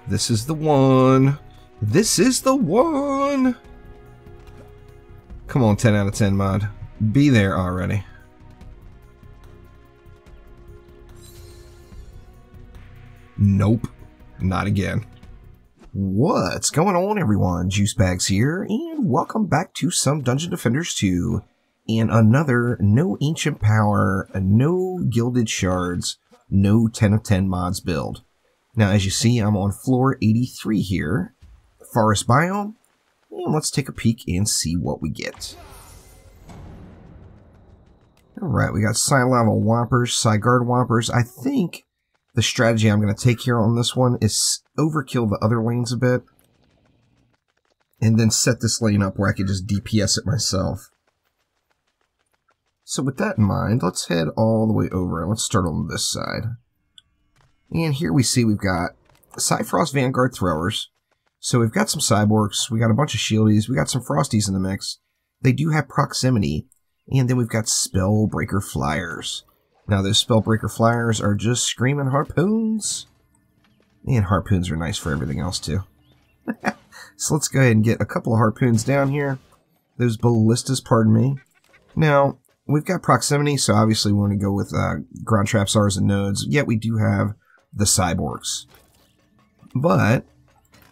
This is the one. This is the one. Come on, 10 out of 10 mod. Be there already. Nope. Not again. What's going on, everyone? Juicebags here, and welcome back to some Dungeon Defenders 2 and another no ancient power, no gilded shards, no 10 of 10 mods build. Now, as you see, I'm on floor 83 here, forest biome, and let's take a peek and see what we get. Alright, we got Psy-Lava Whoppers, Psy-Guard Whoppers. I think the strategy I'm going to take here on this one is overkill the other lanes a bit, and then set this lane up where I can just DPS it myself. So with that in mind, let's head all the way over, and let's start on this side. And here we see we've got Psy-Frost Vanguard Throwers. So we've got some Cyborgs, we got a bunch of Shieldies, we got some Frosties in the mix. They do have proximity, and then we've got Spellbreaker Flyers. Now those Spellbreaker Flyers are just screaming harpoons. And harpoons are nice for everything else too. So let's go ahead and get a couple of harpoons down here. Those ballistas, pardon me. Now, we've got proximity, so obviously we want to go with ground traps, Rs, and nodes. Yet we do have the cyborgs. But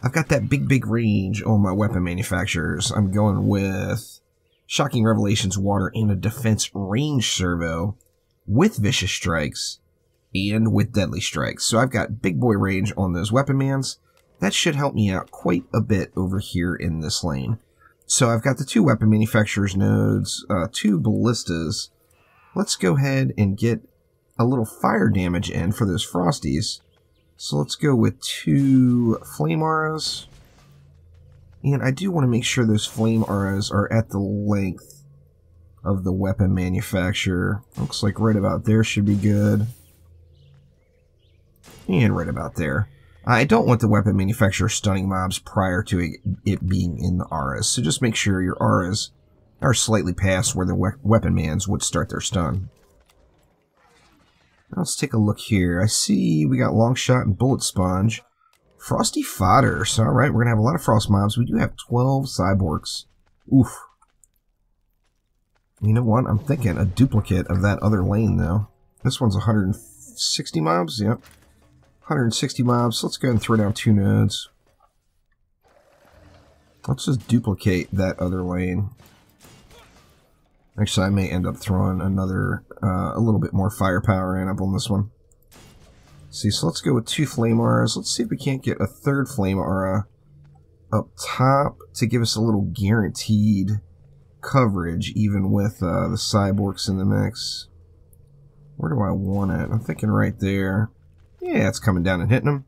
I've got that big range on my weapon manufacturers. I'm going with Shocking Revelations Water and a Defense Range Servo with Vicious Strikes and with Deadly Strikes. So I've got big boy range on those weapon mans. That should help me out quite a bit over here in this lane. So I've got the two weapon manufacturers nodes, two ballistas. Let's go ahead and get a little fire damage in for those Frosties. So let's go with two flame auras. And I do want to make sure those flame auras are at the length of the weapon manufacturer. Looks like right about there should be good. And right about there. I don't want the weapon manufacturer stunning mobs prior to it being in the auras. So just make sure your auras are slightly past where the weapon mans would start their stun. Now let's take a look here. I see we got Long Shot and Bullet Sponge. Frosty Fodder. So alright, we're going to have a lot of frost mobs. We do have 12 cyborgs. Oof. You know what? I'm thinking a duplicate of that other lane, though. This one's 160 mobs? Yep. 160 mobs. Let's go ahead and throw down two nodes. Let's just duplicate that other lane. Actually, I may end up throwing another, a little bit more firepower in up on this one. See, so let's go with two flame auras. Let's see if we can't get a third flame aura up top to give us a little guaranteed coverage, even with the cyborgs in the mix. Where do I want it? I'm thinking right there. Yeah, it's coming down and hitting them.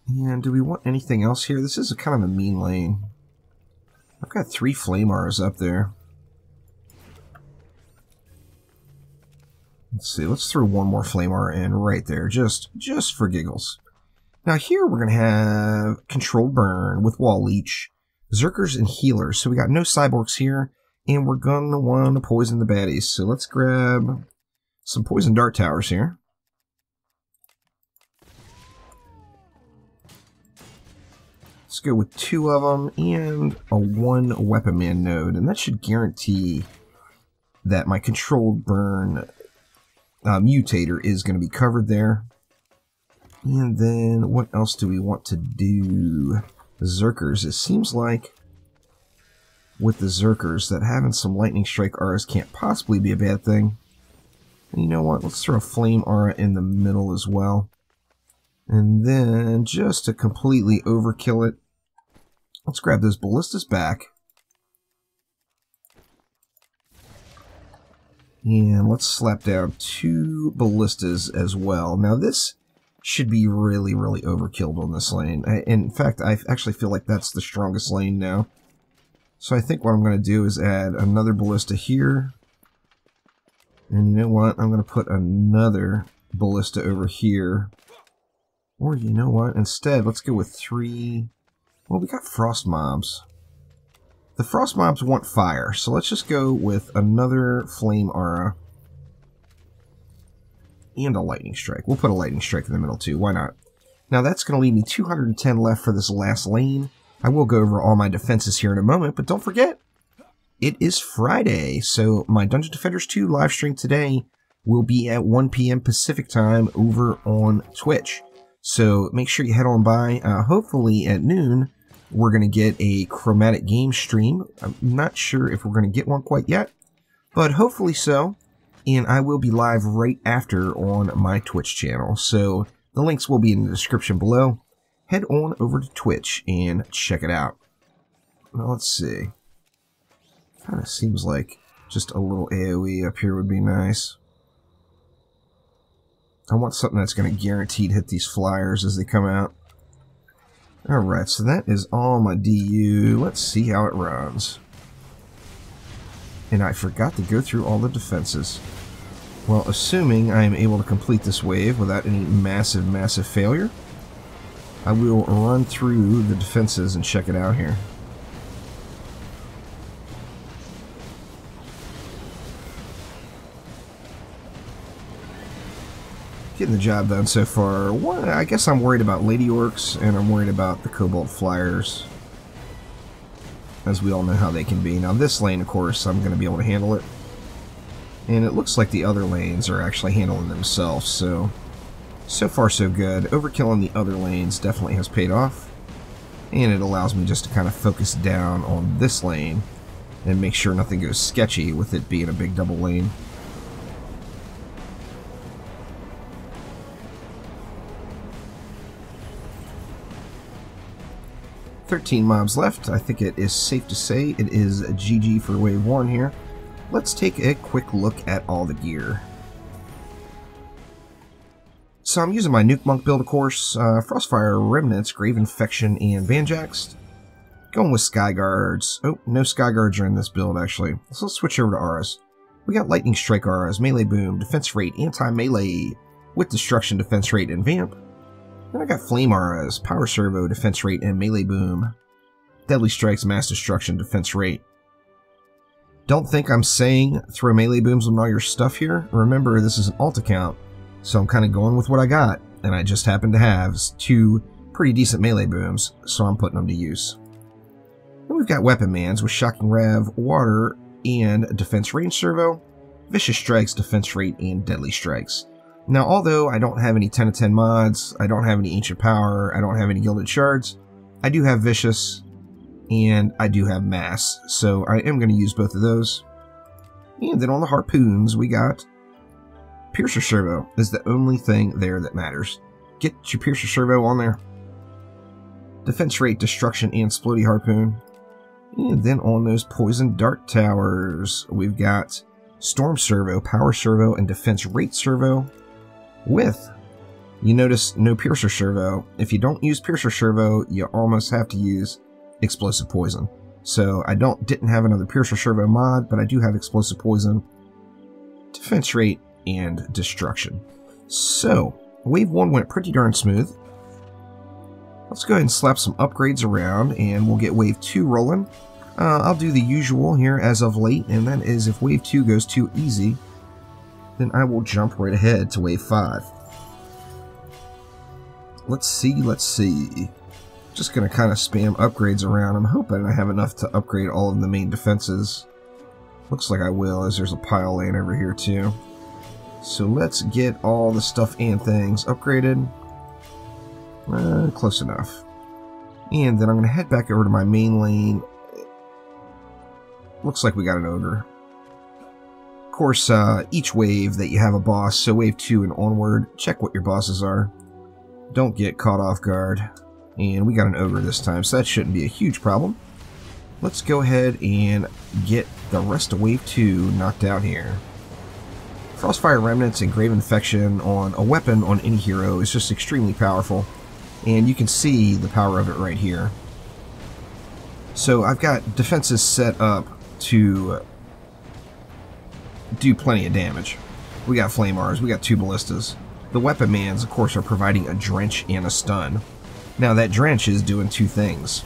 And do we want anything else here? This is kind of a mean lane. I've got three flame auras up there. Let's see, let's throw one more flame aura in right there, just for giggles. Now here we're going to have Controlled Burn with Wall Leech, Zerkers, and Healers. So we got no cyborgs here, and we're going to want to poison the baddies. So let's grab some Poison Dart Towers here. Let's go with two of them and a one weapon man node, and that should guarantee that my Controlled Burn mutator is going to be covered there. And then what else do we want to do? Zerkers. It seems like with the Zerkers that having some Lightning Strike auras can't possibly be a bad thing. And you know what? Let's throw a Flame Aura in the middle as well. And then just to completely overkill it, let's grab those ballistas back. And let's slap down two ballistas as well. Now this should be really overkilled on this lane. In fact, I actually feel like that's the strongest lane now. So I think what I'm going to do is add another ballista here. And you know what? I'm going to put another ballista over here. Or you know what? Instead, let's go with three. Well, we got frost mobs. The frost mobs want fire, so let's just go with another flame aura and a lightning strike. We'll put a lightning strike in the middle too. Why not? Now that's going to leave me 210 left for this last lane. I will go over all my defenses here in a moment, but don't forget, it is Friday, so my Dungeon Defenders 2 live stream today will be at 1 p.m. Pacific time over on Twitch. So make sure you head on by. Hopefully at noon, we're going to get a chromatic game stream. I'm not sure if we're going to get one quite yet, but hopefully so. And I will be live right after on my Twitch channel. So the links will be in the description below. Head on over to Twitch and check it out. Now let's see. Kind of seems like just a little AoE up here would be nice. I want something that's going to guaranteed hit these flyers as they come out. Alright, so that is all my DU. Let's see how it runs. And I forgot to go through all the defenses. Well, assuming I am able to complete this wave without any massive failure, I will run through the defenses and check it out here. Getting the job done so far. One, I guess I'm worried about Lady Orcs, and I'm worried about the Cobalt Flyers, as we all know how they can be. Now this lane, of course, I'm going to be able to handle it. And it looks like the other lanes are actually handling themselves, so far so good. Overkilling the other lanes definitely has paid off, and it allows me just to kind of focus down on this lane and make sure nothing goes sketchy with it being a big double lane. $13 mobs left. I think it is safe to say it is a GG for Wave 1 here. Let's take a quick look at all the gear. So I'm using my Nuke Monk build, of course. Frostfire, Remnants, Grave Infection, and Banjaxed. Going with Sky Guards. Oh, no Sky Guards are in this build, actually. So let's switch over to auras. We got Lightning Strike auras, Melee Boom, Defense Rate, Anti-Melee, with Destruction, Defense Rate, and Vamp. Then I got Flame auras, Power Servo, Defense Rate, and Melee Boom. Deadly Strikes, Mass Destruction, Defense Rate. Don't think I'm saying throw melee booms on all your stuff here. Remember, this is an alt account, so I'm kind of going with what I got, and I just happen to have 2 pretty decent melee booms, so I'm putting them to use. Then we've got Weapon Mans with Shocking Rev, Water, and Defense Range Servo, Vicious Strikes, Defense Rate, and Deadly Strikes. Now, although I don't have any 10 of 10 mods, I don't have any Ancient Power, I don't have any Gilded Shards, I do have Vicious, and I do have Mass, so I am going to use both of those. And then on the Harpoons, we got Piercer Servo is the only thing there that matters. Get your Piercer Servo on there. Defense Rate, Destruction, and Splody Harpoon. And then on those Poison Dart Towers, we've got Storm Servo, Power Servo, and Defense Rate Servo with, you notice, no Piercer Servo. If you don't use Piercer Servo, you almost have to use Explosive Poison. So I didn't have another Piercer Servo mod, but I do have Explosive Poison, Defense Rate, and Destruction. So Wave 1 went pretty darn smooth. Let's go ahead and slap some upgrades around, and we'll get Wave 2 rolling. I'll do the usual here as of late, and that is if Wave 2 goes too easy, then I will jump right ahead to Wave 5. Let's see. Just going to kind of spam upgrades around. I'm hoping I have enough to upgrade all of the main defenses. Looks like I will, as there's a pile laying over here too. So let's get all the stuff and things upgraded. Close enough. And then I'm going to head back over to my main lane. Looks like we got an ogre. Of course, each wave that you have a boss, so Wave 2 and onward, check what your bosses are. Don't get caught off guard. And we got an ogre this time, so that shouldn't be a huge problem. Let's go ahead and get the rest of Wave 2 knocked out here. Frostfire Remnants and Grave Infection on a weapon on any hero is just extremely powerful. And you can see the power of it right here. So I've got defenses set up to do plenty of damage. We got Flame Rs, we got 2 Ballistas. The Weapon Mans, of course, are providing a Drench and a Stun. Now that Drench is doing 2 things.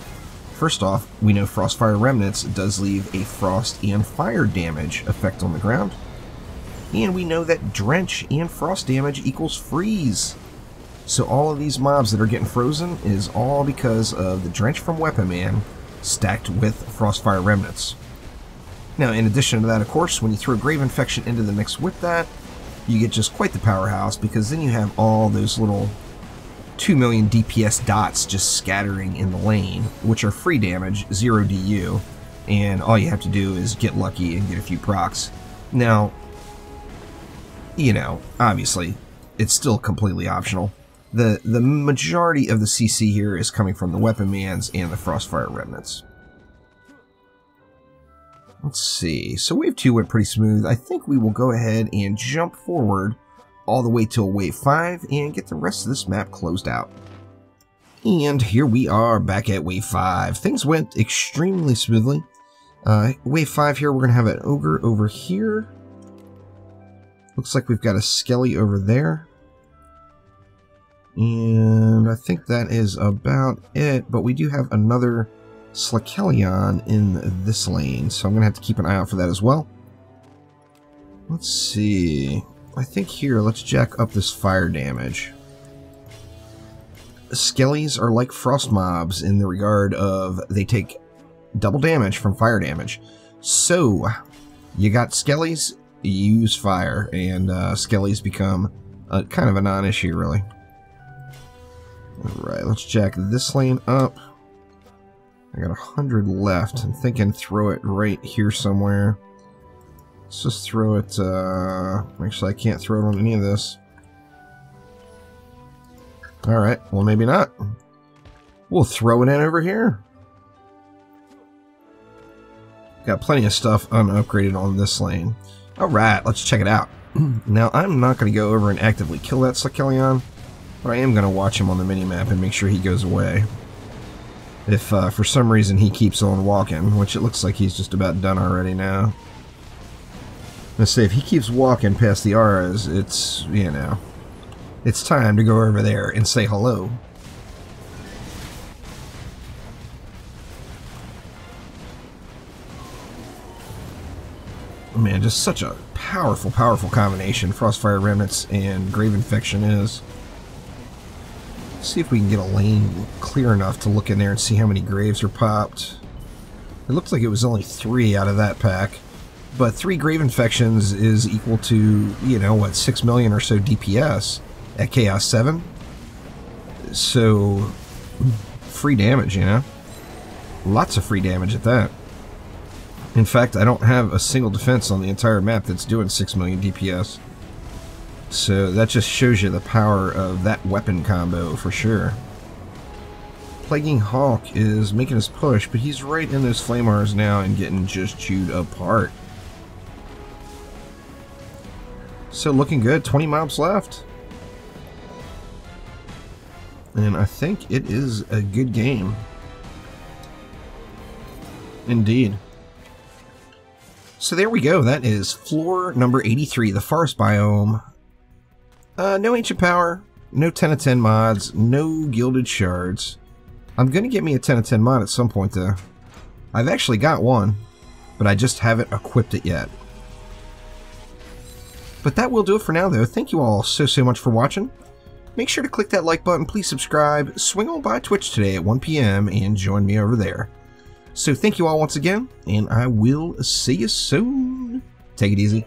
First off, we know Frostfire Remnants does leave a frost and fire damage effect on the ground. And we know that Drench and frost damage equals freeze. So all of these mobs that are getting frozen is all because of the Drench from Weapon Man stacked with Frostfire Remnants. Now, in addition to that, of course, when you throw Grave Infection into the mix with that, you get just quite the powerhouse, because then you have all those little 2 million DPS dots just scattering in the lane, which are free damage, 0 DU, and all you have to do is get lucky and get a few procs. Now, you know, obviously, it's still completely optional. The majority of the CC here is coming from the Weapon Mans and the Frostfire Remnants. Let's see, so wave 2 went pretty smooth. I think we will go ahead and jump forward all the way till wave 5 and get the rest of this map closed out. And here we are back at wave 5. Things went extremely smoothly. Wave 5 here, we're going to have an Ogre over here. Looks like we've got a Skelly over there. And I think that is about it, but we do have another Slakelion in this lane, so I'm going to have to keep an eye out for that as well. Let's see. I think here, let's jack up this fire damage. Skellies are like frost mobs in the regard of they take double damage from fire damage. So, you got Skellies, you use fire, and Skellies become kind of a non-issue, really. Alright, let's jack this lane up. I got 100 left. I'm thinking throw it right here somewhere. Let's just throw it, actually I can't throw it on any of this. Alright, well maybe not. We'll throw it in over here. Got plenty of stuff unupgraded on this lane. Alright, let's check it out. Now, I'm not going to go over and actively kill that Slakelion, but I am going to watch him on the minimap and make sure he goes away. If for some reason he keeps on walking, which it looks like he's just about done already now. Let's say if he keeps walking past the auras, it's, you know, it's time to go over there and say hello. Man, just such a powerful, powerful combination Frostfire Remnants and Grave Infection is. Let's see if we can get a lane clear enough to look in there and see how many graves are popped. It looks like it was only 3 out of that pack. But 3 Grave Infections is equal to, you know, what, 6 million or so DPS at Chaos 7? So, free damage, you know? Lots of free damage at that. In fact, I don't have a single defense on the entire map that's doing 6 million DPS. So that just shows you the power of that weapon combo for sure. Plaguing Hawk is making his push, but he's right in those Flamars now and getting just chewed apart. So looking good, 20 mobs left. And I think it is a good game. Indeed. So there we go, that is floor number 83, the Forest Biome. No Ancient Power, no 10 of 10 mods, no Gilded Shards. I'm going to get me a 10 of 10 mod at some point though. I've actually got one, but I just haven't equipped it yet. But that will do it for now though. Thank you all so much for watching. Make sure to click that like button, please subscribe, swing on by Twitch today at 1 PM and join me over there. So thank you all once again, and I will see you soon. Take it easy.